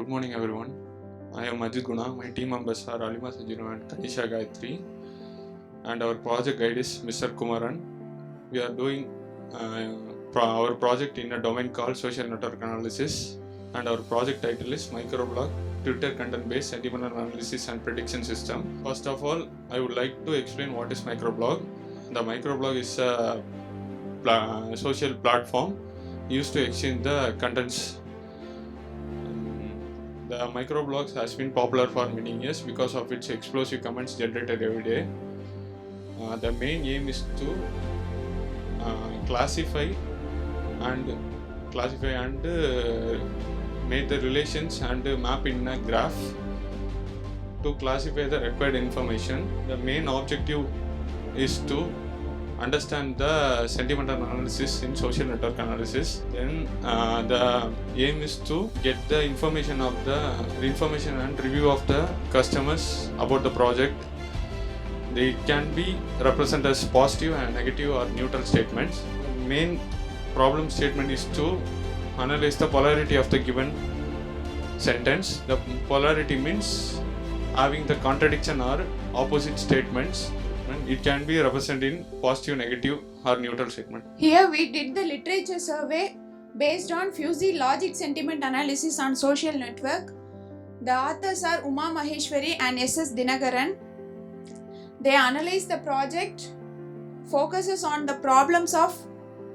Good morning, everyone. I am Ajit Guna. My team members are Alima Sajino and Kanisha Gayatri, and our project guide is Mr. Kumaran. We are doing our project in a domain called Social Network Analysis, and our project title is Microblog Twitter Content-Based Sentiment Analysis and Prediction System. First of all, I would like to explain what is microblog. The microblog is a social platform used to exchange the contents. The microblogs has been popular for many years because of its explosive comments generated every day. The main aim is to classify and make the relations and map in a graph to classify the required information. The main objective is to understand the sentimental analysis in social network analysis. Then the aim is to get the information and review of the customers about the project. They can be represented as positive and negative or neutral statements. Main problem statement is to analyze the polarity of the given sentence. The polarity means having the contradiction or opposite statements. It can be represented in positive, negative or neutral statement. Here we did the literature survey based on Fuzzy logic sentiment analysis on social network. The authors are Uma Maheshwari and S.S. Dinagaran. They analyze the project, focuses on the problems of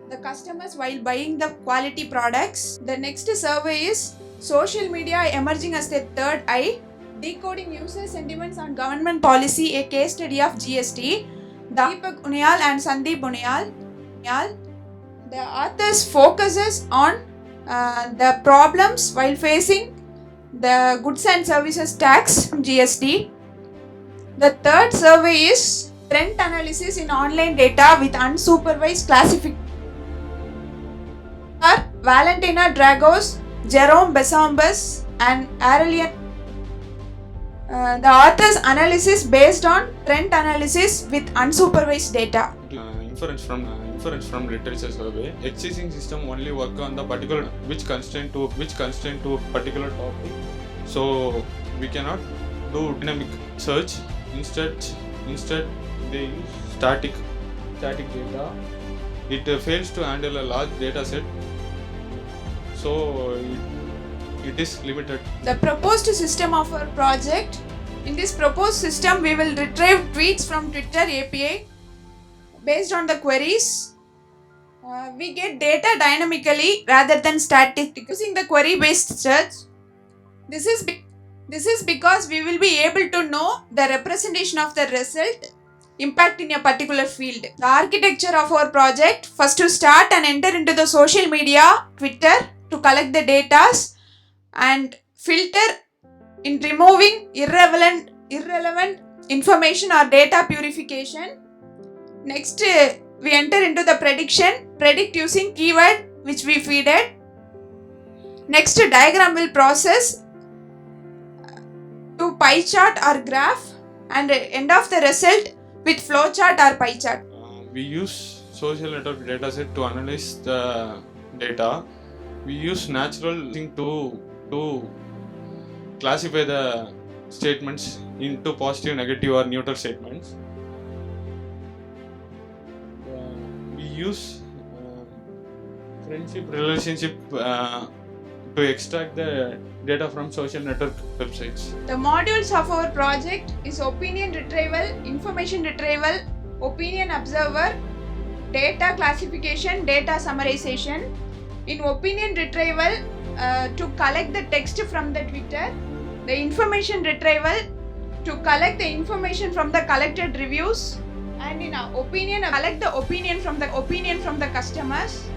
the customers while buying the quality products. The next survey is social media emerging as the third eye. Decoding user sentiments on government policy, a case study of GST. Deepak Unyal and Sandeep Unyal. The authors focuses on the problems while facing the goods and services tax GST. The third survey is trend analysis in online data with unsupervised classification. Valentina Dragos, Jerome Besambas and Aurelian. The author's analysis based on trend analysis with unsupervised data. Inference from literature survey. Existing system only work on the particular which constraint to particular topic. So we cannot do dynamic search. Instead they use static data. It fails to handle a large data set. So it is limited. The proposed system of our project. In this proposed system, we will retrieve tweets from Twitter API based on the queries. We get data dynamically rather than static using the query-based search. This is because we will be able to know the representation of the result impact in a particular field. The architecture of our project: first to start and enter into the social media Twitter to collect the data and filter in removing irrelevant information or data purification. Next, we enter into the predict using keyword which we feed it. Next, diagram will process to pie chart or graph and end of the result with flow chart or pie chart. We use social network dataset to analyze the data. We use natural thing to classify the statements into positive, negative or neutral statements. We use friendship relationship to extract the data from social network websites. The modules of our project is opinion retrieval, information retrieval, opinion observer, data classification, data summarization. In opinion retrieval, to collect the text from the Twitter. The information retrieval, to collect the information from the collected reviews. And in our opinion, collect the opinion from the customers.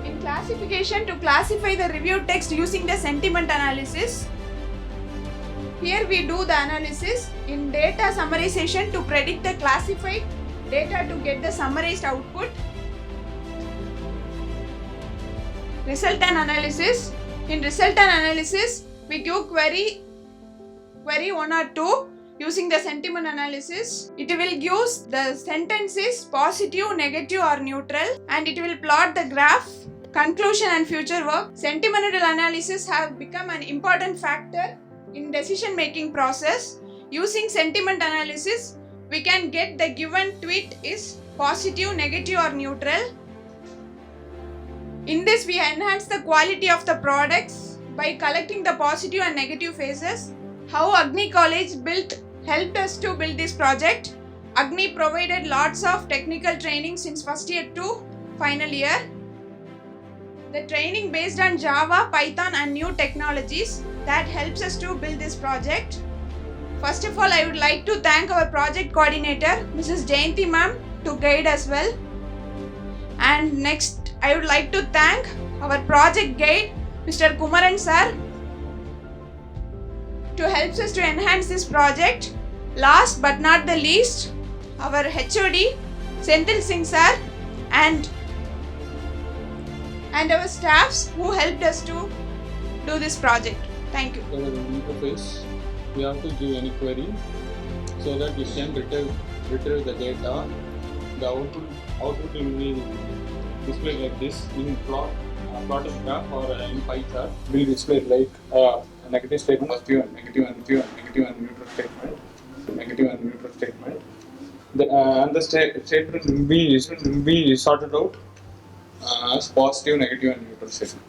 In classification, to classify the review text using the sentiment analysis. Here we do the analysis. In data summarization, to predict the classified data to get the summarized output. Result and analysis. In result and analysis, we give query 1 or 2 using the sentiment analysis. It will give the sentences positive, negative or neutral, and it will plot the graph Conclusion and future work. Sentimental analysis have become an important factor in decision making process. Using sentiment analysis, we can get the given tweet is positive, negative or neutral. In this, we enhance the quality of the products by collecting the positive and negative phases. How Agni College helped us to build this project. Agni provided lots of technical training since first year to final year. The training based on Java, Python and new technologies that helps us to build this project. First of all, I would like to thank our project coordinator, Mrs. Jayanti ma'am, to guide us well. And next, I would like to thank our project guide, Mr. Kumaran sir, to help us to enhance this project. Last but not the least, our HOD, Senthil Singh sir, and our staffs who helped us to do this project. Thank you. So the interface, we have to give any query so that we can retrieve the data. The output will be displayed like this in plotted graph or in pie chart. Will display like a negative statement, positive and negative and neutral statement, negative and neutral statement. And the statement will be sorted out as positive, negative and neutral statement.